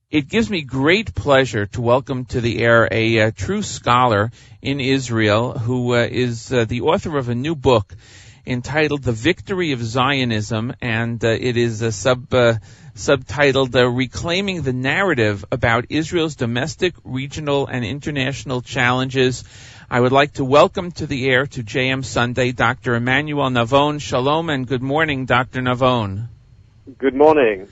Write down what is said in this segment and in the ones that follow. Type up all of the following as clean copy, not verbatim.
It gives me great pleasure to welcome to the air a true scholar in Israel who is the author of a new book entitled The Victory of Zionism, and it is subtitled Reclaiming the Narrative About Israel's Domestic, Regional, and International Challenges. I would like to welcome to the air to JM Sunday Dr. Emmanuel Navon. Shalom and good morning, Dr. Navon. Good morning.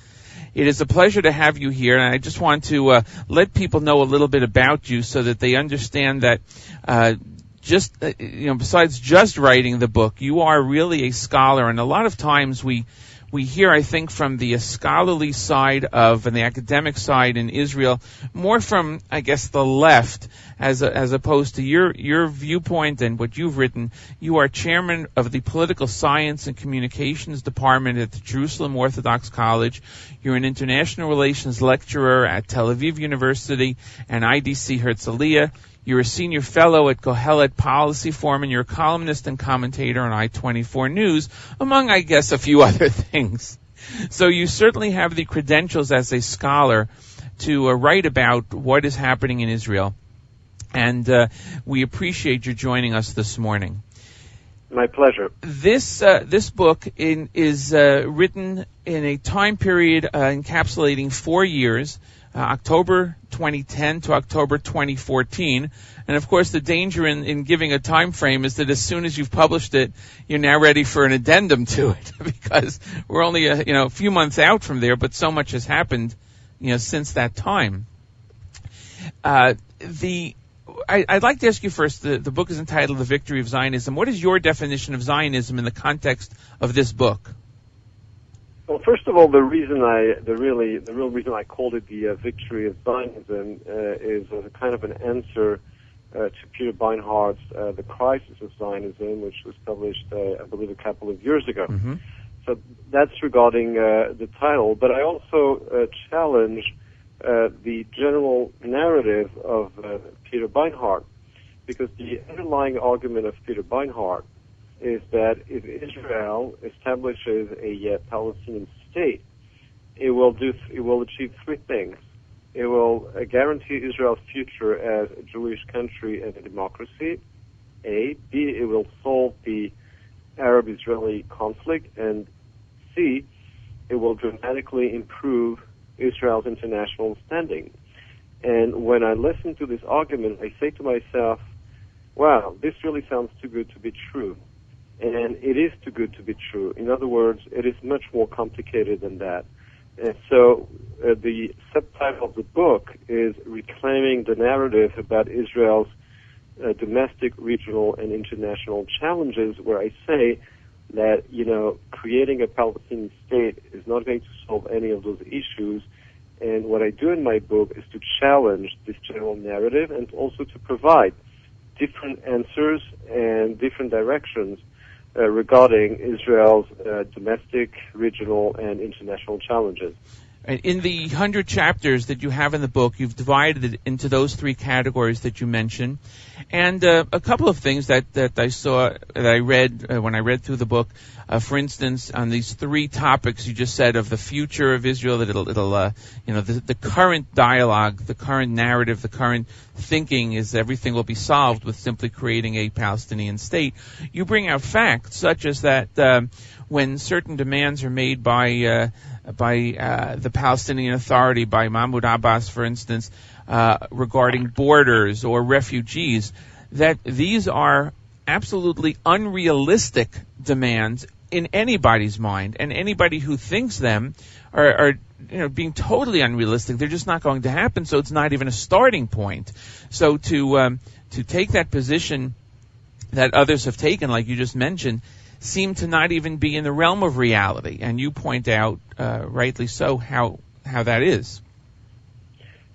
It is a pleasure to have you here, and I just want to let people know a little bit about you so that they understand that besides just writing the book, you are really a scholar. And a lot of times we hear, I think, from the scholarly side and the academic side in Israel, more from, I guess, the left, as opposed to your viewpoint and what you've written. You are chairman of the Political Science and Communications Department at the Jerusalem Orthodox College. You're an international relations lecturer at Tel Aviv University and IDC Herzliya. You're a senior fellow at Kohelet Policy Forum, and you're a columnist and commentator on I-24 News, among, I guess, a few other things. So you certainly have the credentials as a scholar to write about what is happening in Israel. And we appreciate you joining us this morning. My pleasure. This book is written in a time period encapsulating 4 years, October 2010 to October 2014. And of course, the danger in giving a time frame is that as soon as you've published it, you're now ready for an addendum to it, because we're only a few months out from there, but so much has happened since that time. I'd like to ask you first, the book is entitled The Victory of Zionism. What is your definition of Zionism in the context of this book? Well, first of all, the real reason I called it the Victory of Zionism is as a kind of an answer to Peter Beinhardt's The Crisis of Zionism, which was published, I believe, a couple of years ago. Mm-hmm. So that's regarding the title, but I also challenge the general narrative of Peter Beinhardt, because the underlying argument of Peter Beinhardt is that if Israel establishes a Palestinian state, it will achieve three things. It will guarantee Israel's future as a Jewish country and a democracy. A. B. It will solve the Arab-Israeli conflict. And C. It will dramatically improve Israel's international standing. And when I listen to this argument, I say to myself, wow, this really sounds too good to be true. And it is too good to be true. In other words, it is much more complicated than that. And so the subtitle of the book is Reclaiming the Narrative About Israel's Domestic, Regional, and International Challenges, where I say that, creating a Palestinian state is not going to solve any of those issues. And what I do in my book is to challenge this general narrative and also to provide different answers and different directions regarding Israel's domestic, regional, and international challenges. In the 100 chapters that you have in the book, you've divided it into those three categories that you mentioned. And a couple of things that I read when I read through the book, for instance, on these three topics you just said of the future of Israel, that the current dialogue, the current narrative, the current thinking is everything will be solved with simply creating a Palestinian state. You bring out facts such as that when certain demands are made by the Palestinian Authority, by Mahmoud Abbas, for instance, regarding borders or refugees, that these are absolutely unrealistic demands in anybody's mind, and anybody who thinks them are being totally unrealistic. They're just not going to happen, so it's not even a starting point. So to take that position that others have taken, like you just mentioned, seem to not even be in the realm of reality, and you point out, rightly so, how that is.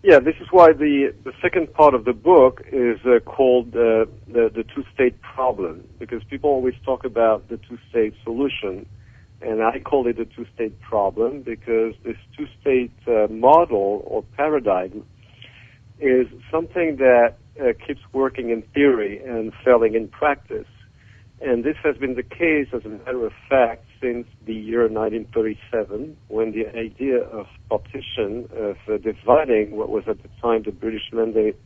Yeah, this is why the second part of the book is called the two-state problem, because people always talk about the two-state solution, and I call it the two-state problem because this two-state model or paradigm is something that keeps working in theory and failing in practice. And this has been the case, as a matter of fact, since the year 1937, when the idea of partition, of dividing what was at the time the British mandate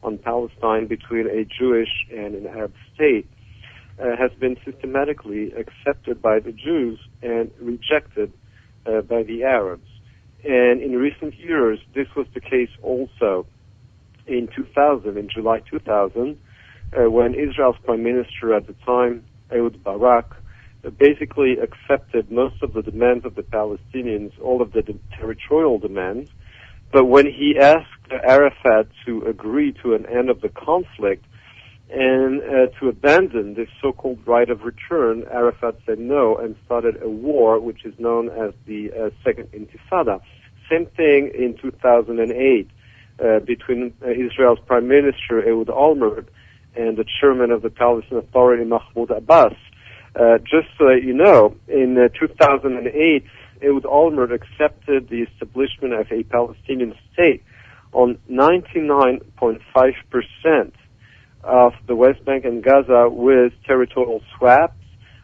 on Palestine between a Jewish and an Arab state, has been systematically accepted by the Jews and rejected by the Arabs. And in recent years, this was the case also in 2000, in July 2000, when Israel's prime minister at the time, Ehud Barak, basically accepted most of the demands of the Palestinians, all of the territorial demands. But when he asked Arafat to agree to an end of the conflict and to abandon this so-called right of return, Arafat said no and started a war which is known as the Second Intifada. Same thing in 2008 between Israel's Prime Minister Ehud Olmert and the chairman of the Palestinian Authority, Mahmoud Abbas. Just so that you know, in 2008, Ehud Olmert accepted the establishment of a Palestinian state on 99.5% of the West Bank and Gaza with territorial swaps,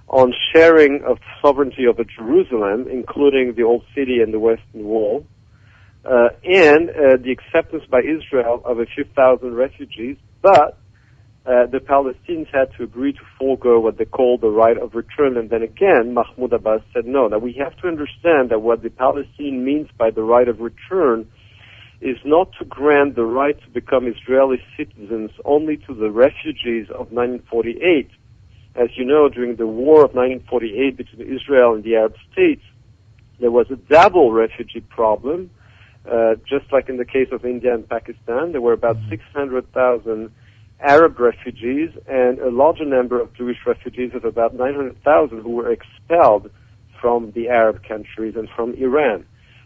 on sharing of sovereignty over Jerusalem, including the Old City and the Western Wall, and the acceptance by Israel of a few thousand refugees, but the Palestinians had to agree to forego what they call the right of return. And then again, Mahmoud Abbas said no. Now, we have to understand that what the Palestinian means by the right of return is not to grant the right to become Israeli citizens only to the refugees of 1948. As you know, during the war of 1948 between Israel and the Arab states, there was a double refugee problem. Just like in the case of India and Pakistan, there were about 600,000 Arab refugees and a larger number of Jewish refugees of about 900,000 who were expelled from the Arab countries and from Iran.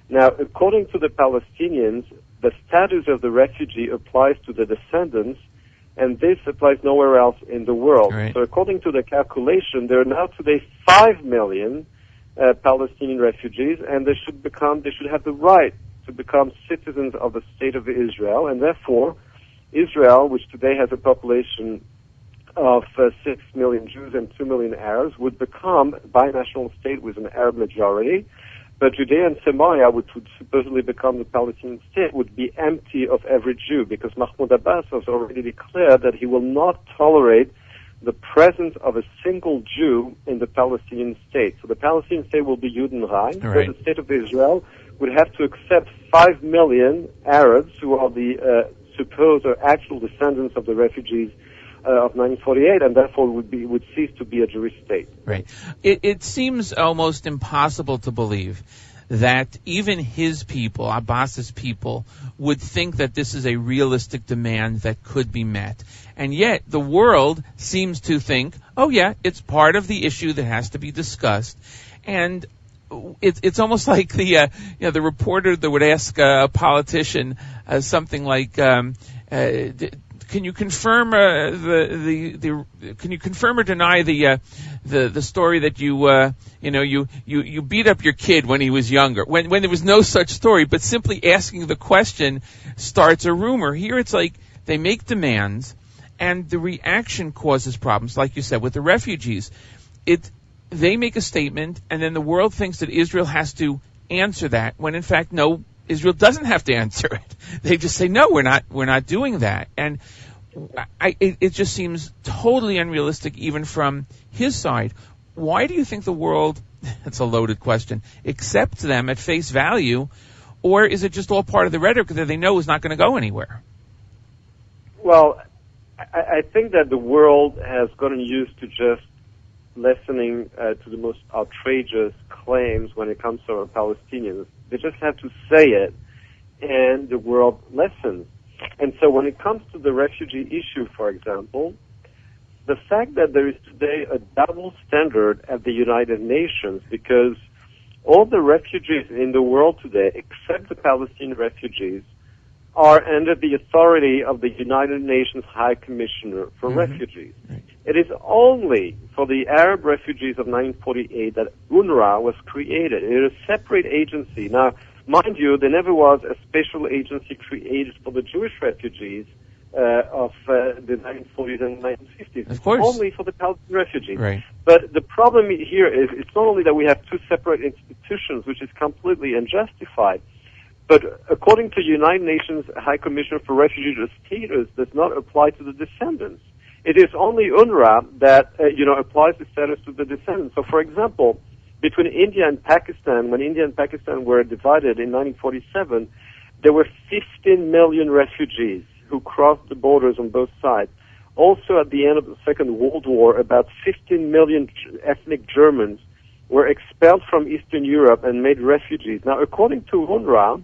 Now, according to the Palestinians, the status of the refugee applies to the descendants, and this applies nowhere else in the world. Right. So according to the calculation, there are now today 5 million Palestinian refugees, and they should have the right to become citizens of the State of Israel, and therefore Israel, which today has a population of 6 million Jews and 2 million Arabs, would become a binational state with an Arab majority. But Judea and Samaria, which would supposedly become the Palestinian state, would be empty of every Jew, because Mahmoud Abbas has already declared that he will not tolerate the presence of a single Jew in the Palestinian state. So the Palestinian state will be Judenrein, right. but the state of Israel would have to accept 5 million Arabs who are the supposed or actual descendants of the refugees of 1948, and therefore would cease to be a Jewish state. Right. It seems almost impossible to believe that even his people, Abbas's people, would think that this is a realistic demand that could be met. And yet the world seems to think, oh yeah, it's part of the issue that has to be discussed. And it's almost like the reporter that would ask a politician something like, can you confirm can you confirm or deny the story that you beat up your kid when he was younger, when there was no such story, but simply asking the question starts a rumor. Here it's like they make demands and the reaction causes problems, like you said with the refugees. They make a statement, and then the world thinks that Israel has to answer that, when in fact, no, Israel doesn't have to answer it. They just say, no, we're not doing that. And it just seems totally unrealistic, even from his side. Why do you think the world, that's a loaded question, accepts them at face value, or is it just all part of the rhetoric that they know is not going to go anywhere? Well, I think that the world has gotten used to just listening to the most outrageous claims when it comes to our Palestinians. They just have to say it, and the world listens. And so when it comes to the refugee issue, for example, the fact that there is today a double standard at the United Nations, because all the refugees in the world today, except the Palestinian refugees, are under the authority of the United Nations High Commissioner for Refugees. Right. It is only for the Arab refugees of 1948 that UNRWA was created. It is a separate agency. Now, mind you, there never was a special agency created for the Jewish refugees of the 1940s and 1950s. Of course. Only for the Palestinian refugees. Right. But the problem here is it's not only that we have two separate institutions, which is completely unjustified, but according to United Nations High Commissioner for Refugee Status, does not apply to the descendants. It is only UNRWA that applies the status to the descendants. So, for example, between India and Pakistan, when India and Pakistan were divided in 1947, there were 15 million refugees who crossed the borders on both sides. Also, at the end of the Second World War, about 15 million ethnic Germans were expelled from Eastern Europe and made refugees. Now, according to UNRWA,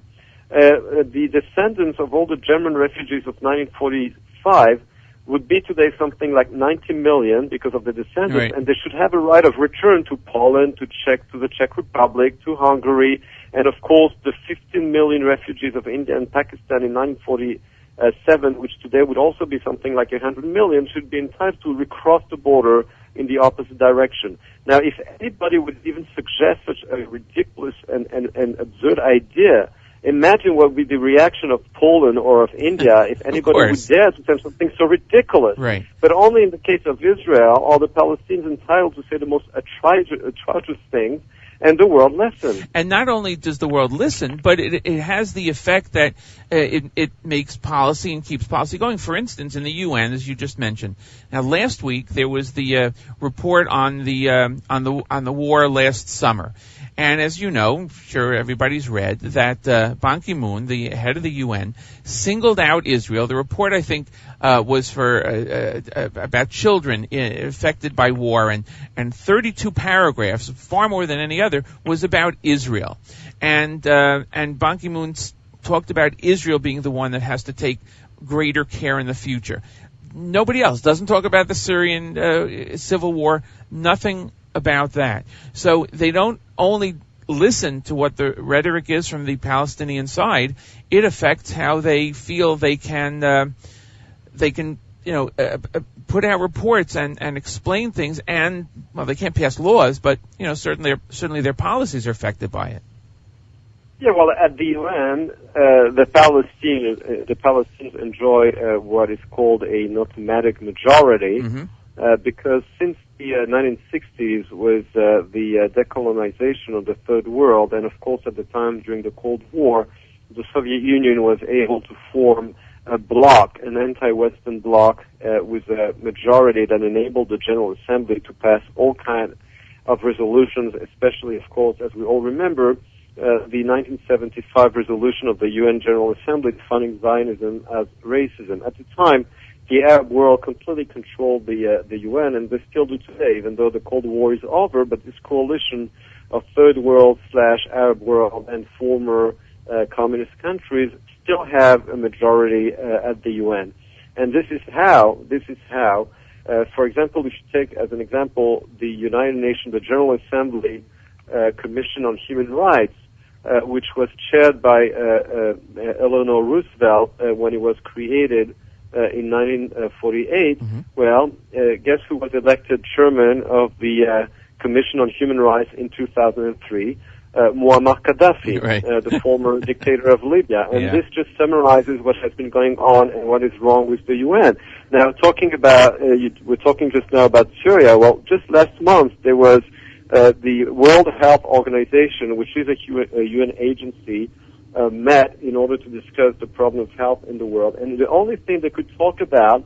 the descendants of all the German refugees of 1945 would be today something like 90 million because of the descendants, right. And they should have a right of return to Poland, to the Czech Republic, to Hungary, and of course the 15 million refugees of India and Pakistan in 1947, which today would also be something like 100 million, should be entitled to recross the border in the opposite direction. Now, if anybody would even suggest such a ridiculous and absurd idea, imagine what would be the reaction of Poland or of India if anybody would dare to say something so ridiculous. Right. But only in the case of Israel are the Palestinians entitled to say the most atrocious things, and the world listens. And not only does the world listen, but it has the effect that it makes policy and keeps policy going. For instance, in the UN, as you just mentioned. Now, last week there was the report on the war last summer. And as you know, I'm sure everybody's read that Ban Ki-moon, the head of the UN, singled out Israel. The report, I think, was for about children affected by war, and 32 paragraphs, far more than any other, was about Israel. And Ban Ki-moon talked about Israel being the one that has to take greater care in the future. Nobody else doesn't talk about the Syrian civil war. Nothing about that. So they don't only listen to what the rhetoric is from the Palestinian side, it affects how they feel they can put out reports and explain things, and well, they can't pass laws, but certainly their policies are affected by it. Yeah, well, at the UN, the Palestinians enjoy what is called a automatic majority, because since the 1960s, with the decolonization of the Third World, and of course at the time during the Cold War, the Soviet Union was able to form a bloc, an anti-Western bloc, with a majority that enabled the General Assembly to pass all kinds of resolutions, especially, of course, as we all remember, the 1975 resolution of the UN General Assembly defining Zionism as racism. At the time, the Arab world completely controlled the UN, and they still do today, even though the Cold War is over. But this coalition of Third World / Arab world and former communist countries still have a majority at the UN. And this is how, for example, we should take as an example the United Nations, the General Assembly Commission on Human Rights, which was chaired by Eleanor Roosevelt when it was created in 1948. Well, guess who was elected chairman of the Commission on Human Rights in 2003? Muammar Gaddafi, right. The former dictator of Libya. And this just summarizes what has been going on and what is wrong with the UN. Now, talking about, we're talking just now about Syria. Well, just last month there was the World Health Organization, which is a UN agency, met in order to discuss the problem of health in the world. And the only thing they could talk about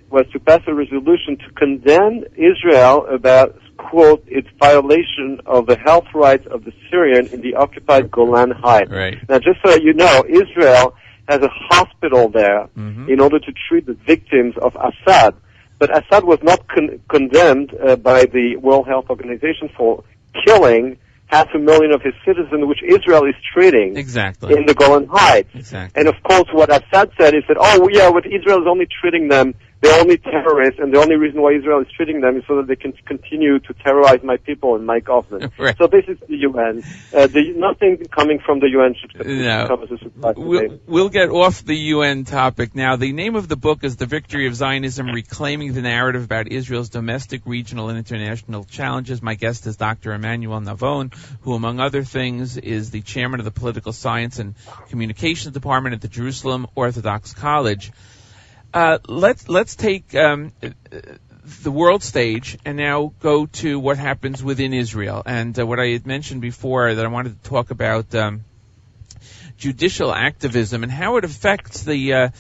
was to pass a resolution to condemn Israel about, quote, its violation of the health rights of the Syrian in the occupied Golan Heights. Right. Now, just so you know, Israel has a hospital there in order to treat the victims of Assad. But Assad was not condemned by the World Health Organization for killing 500,000 of his citizens, which Israel is treating in the Golan Heights. Exactly. And of course, what Assad said is that, what Israel is only treating them, they're only terrorists, and the only reason why Israel is treating them is so that they can continue to terrorize my people and my government. Right. So this is the UN. Nothing coming from the UN should come as a surprise. We'll get off the UN topic now. The name of the book is The Victory of Zionism, Reclaiming the Narrative About Israel's Domestic, Regional, and International Challenges. My guest is Dr. Emmanuel Navon, who, among other things, is the chairman of the Political Science and Communications Department at the Jerusalem Orthodox College. Let's take the world stage and now go to what happens within Israel. And what I had mentioned before, that I wanted to talk about judicial activism and how it affects the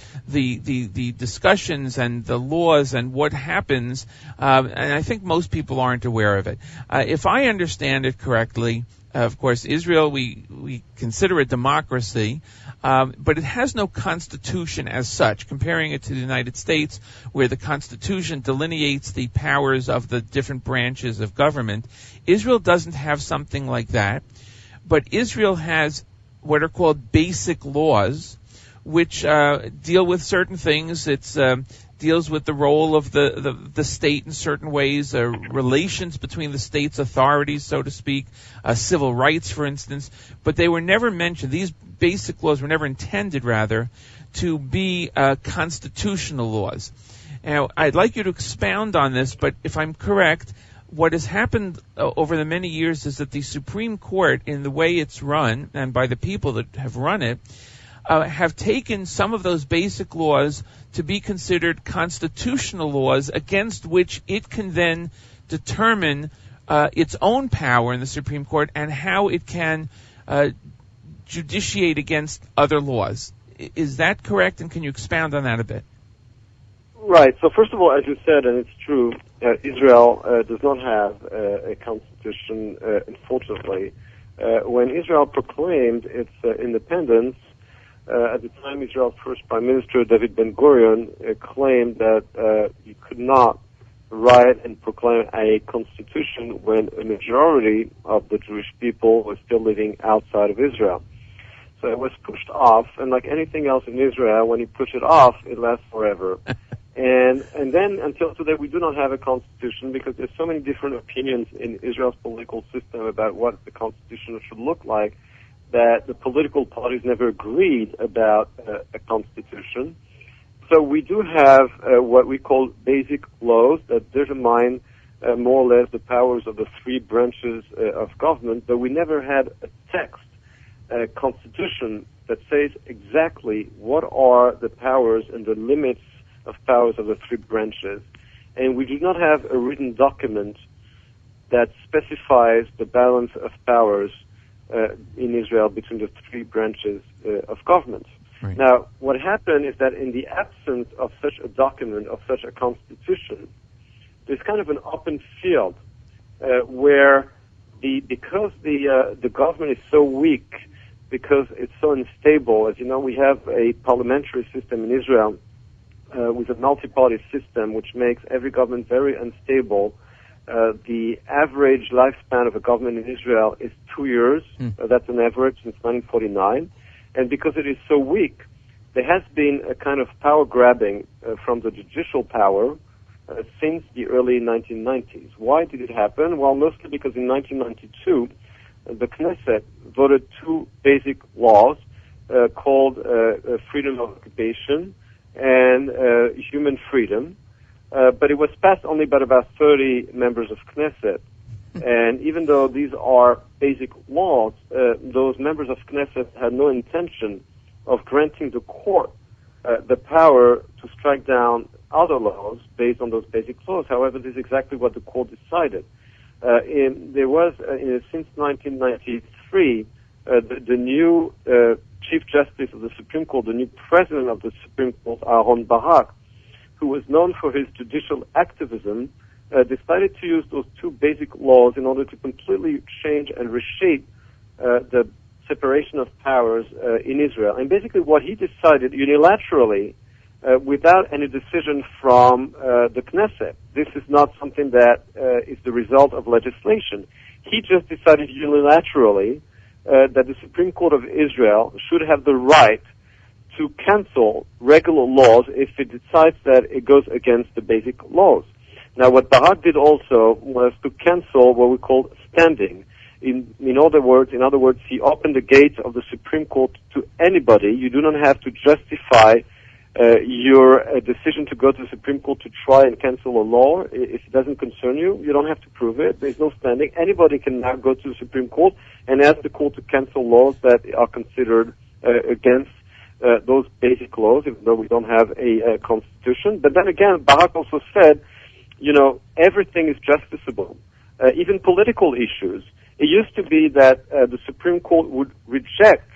discussions and the laws and what happens. And I think most people aren't aware of it. If I understand it correctly, of course, Israel, we consider a democracy, but it has no constitution as such. Comparing it to the United States, where the Constitution delineates the powers of the different branches of government, Israel doesn't have something like that. But Israel has what are called basic laws, which deal with certain things. It's deals with the role of the state in certain ways, relations between the state's authorities, so to speak, civil rights, for instance. But they were never mentioned. These basic laws were never intended, rather, to be constitutional laws. Now, I'd like you to expound on this, but if I'm correct, what has happened over the many years is that the Supreme Court, in the way it's run, and by the people that have run it, have taken some of those basic laws to be considered constitutional laws against which it can then determine its own power in the Supreme Court and how it can judiciate against other laws. Is that correct, and can you expound on that a bit? Right. So first of all, as you said, and it's true, Israel does not have a constitution, unfortunately. When Israel proclaimed its independence, at the time, Israel's first Prime Minister, David Ben-Gurion, claimed that you could not write and proclaim a constitution when a majority of the Jewish people was still living outside of Israel. So it was pushed off, and like anything else in Israel, when you push it off, it lasts forever. And then, until today, we do not have a constitution because there's so many different opinions in Israel's political system about what the constitution should look like, that the political parties never agreed about a constitution. So we do have what we call basic laws that determine more or less the powers of the three branches of government, but we never had a text, a constitution that says exactly what are the powers and the limits of powers of the three branches. And we do not have a written document that specifies the balance of powers in Israel between the three branches of government. Right. Now, what happened is that in the absence of such a document, of such a constitution, there's kind of an open field where because the government is so weak, because it's so unstable. As you know, we have a parliamentary system in Israel with a multi-party system, which makes every government very unstable. The average lifespan of a government in Israel is 2 years. That's an average since 1949. And because it is so weak, there has been a kind of power grabbing from the judicial power since the early 1990s. Why did it happen? Well, mostly because in 1992, the Knesset voted two basic laws called freedom of occupation and human freedom. But it was passed only by about 30 members of Knesset. And even though these are basic laws, those members of Knesset had no intention of granting the court the power to strike down other laws based on those basic laws. However, this is exactly what the court decided. Since 1993, the new Chief Justice of the Supreme Court, the new President of the Supreme Court, Aaron Barak, who was known for his judicial activism, decided to use those two basic laws in order to completely change and reshape the separation of powers in Israel. And basically what he decided unilaterally, without any decision from the Knesset. This is not something that is the result of legislation. He just decided unilaterally that the Supreme Court of Israel should have the right to cancel regular laws if it decides that it goes against the basic laws. Now, what Barak did also was to cancel what we call standing. In other words, he opened the gates of the Supreme Court to anybody. You do not have to justify your decision to go to the Supreme Court to try and cancel a law. If it doesn't concern you, you don't have to prove it. There's no standing. Anybody can now go to the Supreme Court and ask the court to cancel laws that are considered against those basic laws, even though we don't have a constitution. But then again, Barak also said, everything is justiciable, even political issues. It used to be that the Supreme Court would reject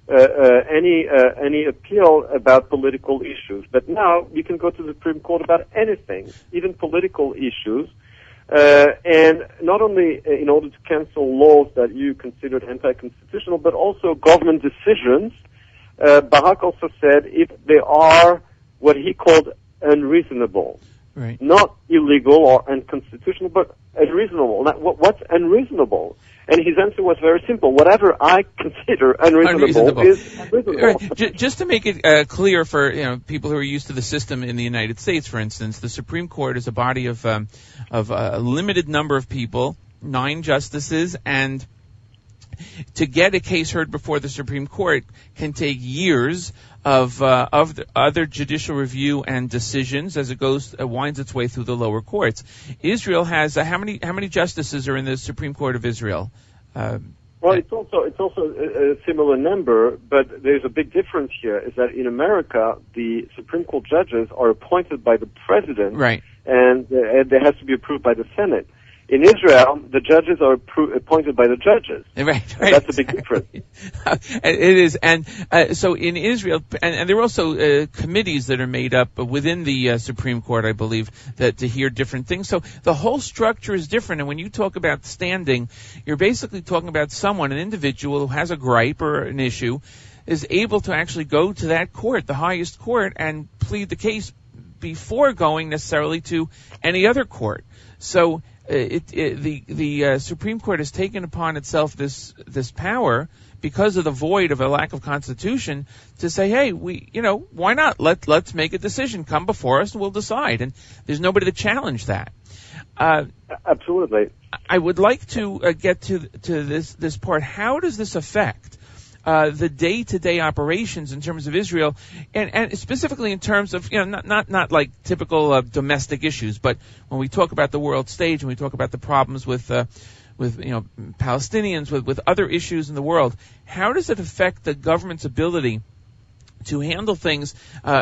any appeal about political issues, but now you can go to the Supreme Court about anything, even political issues, and not only in order to cancel laws that you considered anti-constitutional, but also government decisions. Barak also said if they are what he called unreasonable, right, not illegal or unconstitutional, but unreasonable. Now, what's unreasonable? And his answer was very simple. Whatever I consider unreasonable is unreasonable. Right. Just to make it clear for people who are used to the system in the United States, for instance, the Supreme Court is a body of a limited number of people, 9 justices, and to get a case heard before the Supreme Court can take years of the other judicial review and decisions as it winds its way through the lower courts. Israel has how many justices are in the Supreme Court of Israel? Well, it's also a similar number, but there's a big difference here. Is that in America the Supreme Court judges are appointed by the president, right, and they have to be approved by the Senate. In Israel, the judges are appointed by the judges. Right. That's a big difference. It is. And so in Israel, and there are also committees that are made up within the Supreme Court, I believe, that to hear different things. So the whole structure is different. And when you talk about standing, you're basically talking about someone, an individual who has a gripe or an issue, is able to actually go to that court, the highest court, and plead the case before going necessarily to any other court. So the Supreme Court has taken upon itself this power because of the void of a lack of constitution to say, hey, why not? Let's make a decision. Come before us and we'll decide. And there's nobody to challenge that. Absolutely. I would like to get to this part. How does this affect the day-to-day operations in terms of Israel, and specifically in terms of, not like typical domestic issues, but when we talk about the world stage, when we talk about the problems with Palestinians, with other issues in the world, how does it affect the government's ability to handle things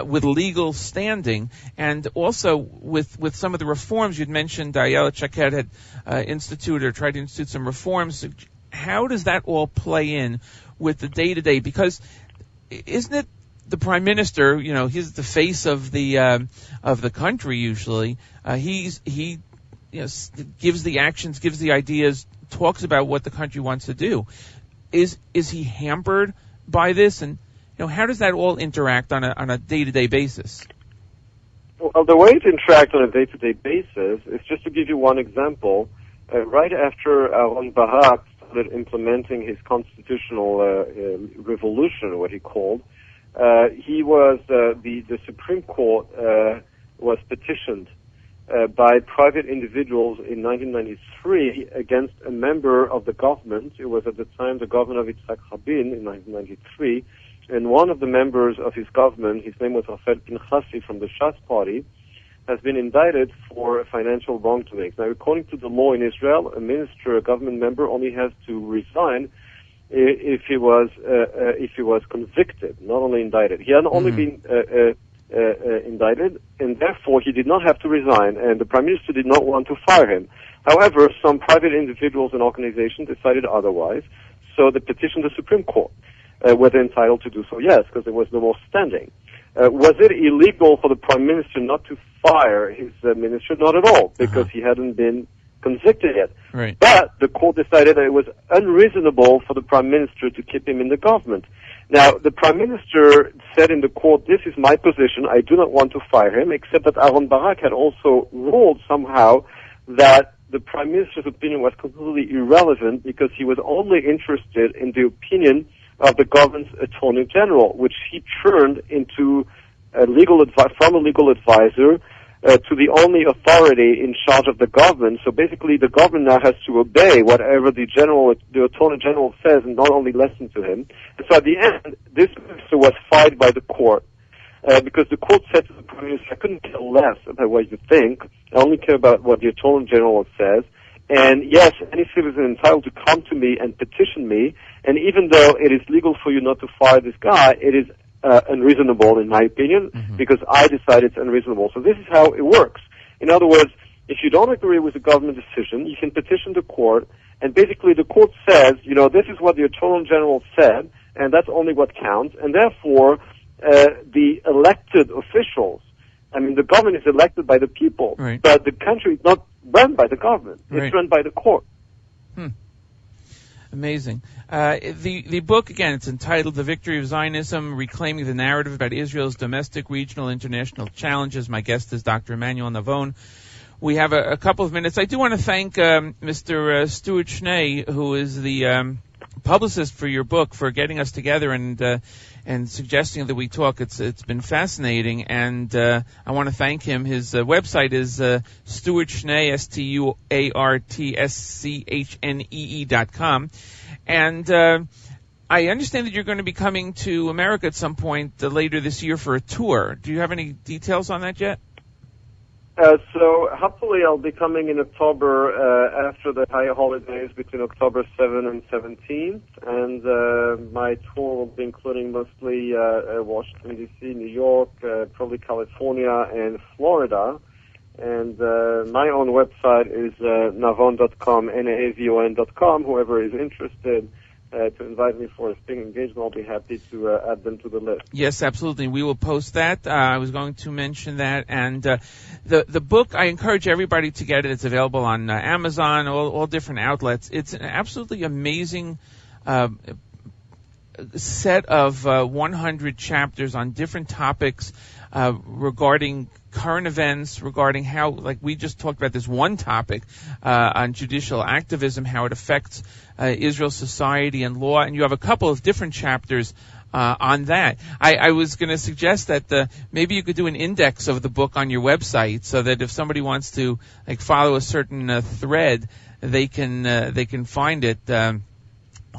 with legal standing, and also with some of the reforms you'd mentioned? Ayelet Shaked had tried to institute some reforms. How does that all play in with the day-to-day? Because isn't it the prime minister? He's the face of the country usually. He gives the actions, gives the ideas, talks about what the country wants to do. Is he hampered by this? And how does that all interact on a day-to-day basis? Well, the way it interacts on a day-to-day basis is, just to give you one example. Right after Aaron Barak started implementing his constitutional revolution, what he called, the Supreme Court was petitioned by private individuals in 1993 against a member of the government. It was at the time the governor of Yitzhak Rabin in 1993, and one of the members of his government, his name was Rafael Pinchasi from the Shas party, has been indicted for financial wrongdoing. Now, according to the law in Israel, a minister, a government member, only has to resign if he was convicted, not only indicted. He had only been indicted, and therefore he did not have to resign, and the prime minister did not want to fire him. However, some private individuals and organizations decided otherwise, so they petitioned the Supreme Court. Were they entitled to do so? Yes, because there was no more standing. Was it illegal for the prime minister not to fire his minister? Not at all, because he hadn't been convicted yet. Right. But the court decided that it was unreasonable for the prime minister to keep him in the government. Now, the prime minister said in the court, this is my position, I do not want to fire him, except that Aaron Barak had also ruled somehow that the prime minister's opinion was completely irrelevant because he was only interested in the opinion of the government's attorney general, which he turned into from a legal advisor to the only authority in charge of the government. So basically, the government now has to obey whatever the attorney general says, and not only listen to him. And so at the end, this minister was fired by the court because the court said to the prime minister, "I couldn't care less about what you think. I only care about what the attorney general says. And yes, any citizen is entitled to come to me and petition me. And even though it is legal for you not to fire this guy, it is unreasonable, in my opinion, because I decide it's unreasonable. So this is how it works. In other words, if you don't agree with the government decision, you can petition the court, and basically the court says, this is what the Attorney General said, and that's only what counts, and therefore the elected officials, the government is elected by the people, right. But the country is not run by the government. It's run by the court. Amazing. The book, again, it's entitled The Victory of Zionism, Reclaiming the Narrative About Israel's Domestic, Regional, International Challenges. My guest is Dr. Emmanuel Navon. We have a couple of minutes. I do want to thank Mr. Stuart Schnee, who is the publicist for your book, for getting us together and suggesting that we talk. It's been fascinating, and I want to thank him. His website is Stuart Schnee, StuartSchnee.com, and I understand that you're going to be coming to America at some point later this year for a tour. Do you have any details on that yet? So hopefully I'll be coming in October after the high holidays between October 7th and 17th, and my tour will be including mostly Washington, D.C., New York, probably California, and Florida. And my own website is navon.com, Navon.com. Whoever is interested to invite me for a speaking engagement, I'll be happy to add them to the list. Yes, absolutely. We will post that. I was going to mention that. And the book, I encourage everybody to get it. It's available on Amazon, all different outlets. It's an absolutely amazing set of 100 chapters on different topics regarding current events, regarding how, like we just talked about this one topic on judicial activism, how it affects Israel's society and law, and you have a couple of different chapters on that. I was going to suggest that maybe you could do an index of the book on your website, so that if somebody wants to follow a certain thread, they can find it.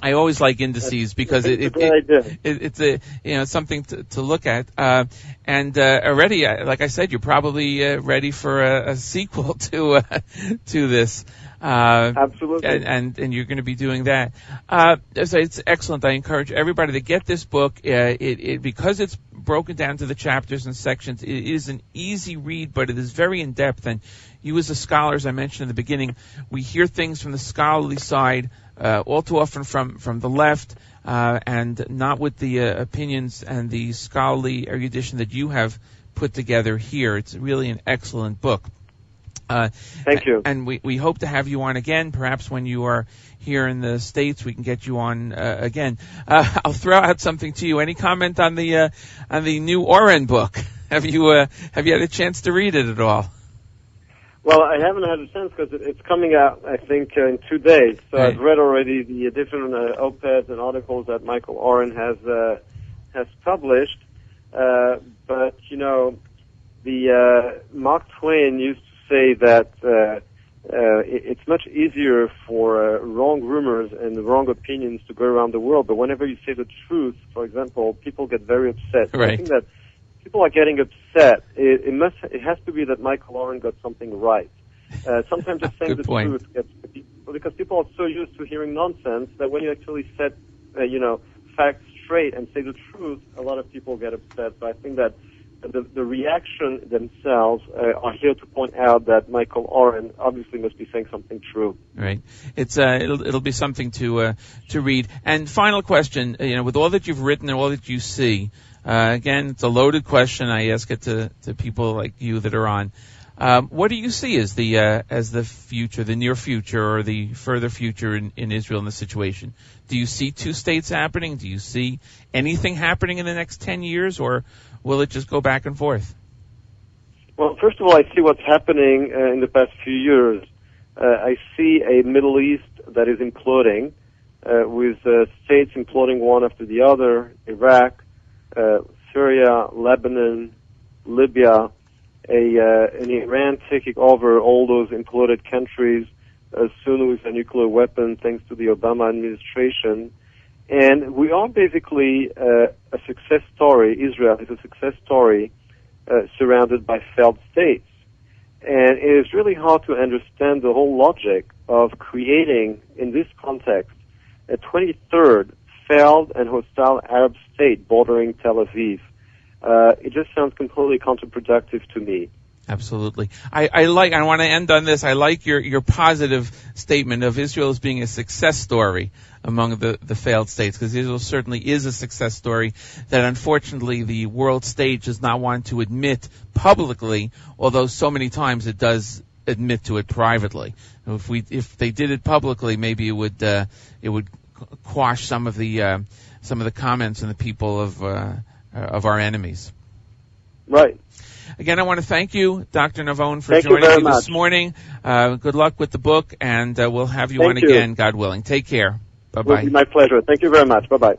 I always like indices because it's something to look at. And already, like I said, you're probably ready for a sequel to this. Absolutely. And you're going to be doing that. So it's excellent. I encourage everybody to get this book. Because it's broken down to the chapters and sections, it is an easy read, but it is very in depth. And you, as a scholar, as I mentioned in the beginning, we hear things from the scholarly side all too often from the left, and not with the opinions and the scholarly erudition that you have put together here. It's really an excellent book. Thank you. And we hope to have you on again. Perhaps when you are here in the States, we can get you on again. I'll throw out something to you. Any comment on the new Oren book? Have you had a chance to read it at all? Well, I haven't had a chance because it's coming out, I think, in 2 days. So right. I've read already the different op-eds and articles that Michael Oren has published. But the Mark Twain used to say that it's much easier for wrong rumors and wrong opinions to go around the world. But whenever you say the truth, for example, people get very upset. Right. I think that people are getting upset. It has to be that Michael Oren got something right. Sometimes just saying the truth gets people, because people are so used to hearing nonsense that when you actually set facts straight and say the truth, a lot of people get upset. So I think that the reaction themselves are here to point out that Michael Oren obviously must be saying something true. Right. It's it'll be something to read. And final question, with all that you've written and all that you see, again, it's a loaded question. I ask it to people like you that are on. What do you see as the future, the near future, or the further future in Israel in the situation? Do you see two states happening? Do you see anything happening in the next 10 years, or will it just go back and forth? Well, first of all, I see what's happening in the past few years. I see a Middle East that is imploding, with states imploding one after the other: Iraq, Syria, Lebanon, Libya, and Iran taking over all those imploded countries soon with a nuclear weapon, thanks to the Obama administration. And we are basically a success story. Israel is a success story surrounded by failed states. And it is really hard to understand the whole logic of creating, in this context, a 23rd failed and hostile Arab state bordering Tel Aviv. It just sounds completely counterproductive to me. Absolutely. I want to end on this. I like your positive statement of Israel as being a success story among the failed states, because Israel certainly is a success story that unfortunately the world stage does not want to admit publicly, although so many times it does admit to it privately. If they did it publicly, maybe it would quash some of the comments and the people of our enemies. Right. Again, I want to thank you, Dr. Navon, for joining me this morning. Good luck with the book, and we'll have you on again, God willing. Take care. Bye-bye. It will be my pleasure. Thank you very much. Bye-bye.